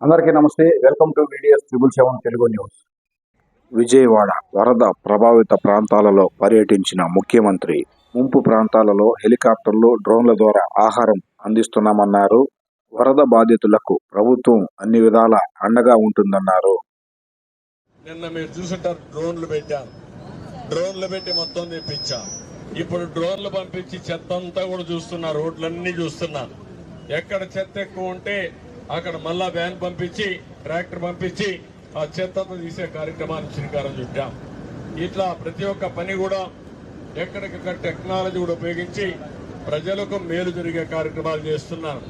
అందరికీ నమస్తే. Welcome to VDS 777 Telugu news. Vijayawada వరద ప్రభావిత ప్రాంతాలలో పర్యటించిన ముఖ్యమంత్రి ముంపు ప్రాంతాలలో హెలికాప్టర్లు, డ్రోన్ల ద్వారా ఆహారం అందిస్తున్నామన్నారు. వరద బాధితులకు ప్రభుత్వం అన్ని విధాల అండగా ఉంటుందన్నారు. నిన్న మీరు చూసుంటారు, డ్రోన్లు పెట్టారు. డ్రోన్లు పెట్టి మొత్తం తెప్పించాం. ఇప్పుడు డ్రోన్లు పంపించి చెత్త అంతా కూడా చూస్తున్నారు, రోడ్లన్నీ చూస్తున్నారు. ఎక్కడ చెత్త ఎక్కువ ఉంటే అక్కడ మళ్ళా వ్యాన్ పంపించి, ట్రాక్టర్ పంపించి ఆ చెత్తతో తీసే కార్యక్రమాన్ని శ్రీకారం చుట్టాం. ఇట్లా ప్రతి ఒక్క పని కూడా ఎక్కడికక్కడ టెక్నాలజీ కూడా ఉపయోగించి ప్రజలకు మేలు జరిగే కార్యక్రమాలు చేస్తున్నాను.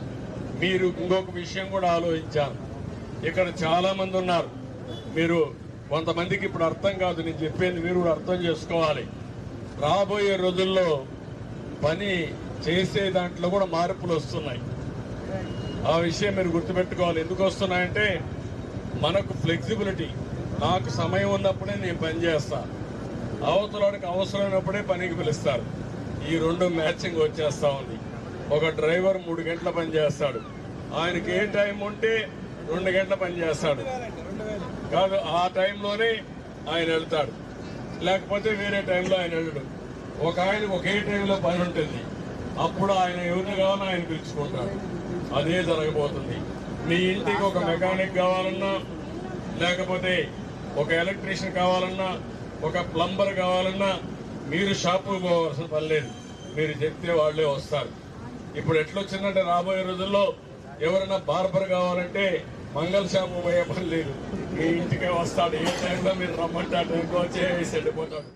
మీరు ఇంకొక విషయం కూడా ఆలోచించాను. ఇక్కడ చాలా మంది ఉన్నారు. మీరు కొంతమందికి ఇప్పుడు అర్థం కాదు, నేను చెప్పేది మీరు కూడా అర్థం చేసుకోవాలి. రాబోయే రోజుల్లో పని చేసే దాంట్లో కూడా మార్పులు వస్తున్నాయి. ఆ విషయం మీరు గుర్తుపెట్టుకోవాలి. ఎందుకు వస్తున్నాయంటే మనకు ఫ్లెక్సిబిలిటీ. నాకు సమయం ఉన్నప్పుడే నేను పని చేస్తా, అవతలకి అవసరమైనప్పుడే పనికి పిలుస్తారు. ఈ రెండు మ్యాచింగ్ వచ్చేస్తా ఉంది. ఒక డ్రైవర్ 3 గంటల పని చేస్తాడు, ఆయనకి ఏ టైం ఉంటే 2 గంటల పని చేస్తాడు కాదు, ఆ టైంలోనే ఆయన వెళ్తాడు, లేకపోతే వేరే టైంలో ఆయన వెళ్ళడు. ఒక ఆయనకు ఒకే టైంలో పని ఉంటుంది, అప్పుడు ఆయన ఎవరిని కావాలో ఆయన పిలుచుకుంటాడు. అదే జరగబోతుంది. మీ ఇంటికి ఒక మెకానిక్ కావాలన్నా, లేకపోతే ఒక ఎలక్ట్రీషియన్ కావాలన్నా, ఒక ప్లంబర్ కావాలన్నా మీరు షాపుకు పోవాల్సిన పని లేదు. మీరు చెప్తే వాళ్ళే వస్తారు. ఇప్పుడు ఎట్లొచ్చిందంటే రాబోయే రోజుల్లో ఎవరైనా బార్బర్ కావాలంటే మంగళ షాపు పోయే పని లేదు, మీ ఇంటికే వస్తాడు. ఏ టైంలో మీరు రమ్మంటే ఆ టైంలో వచ్చి వెళ్ళిపోతాడు.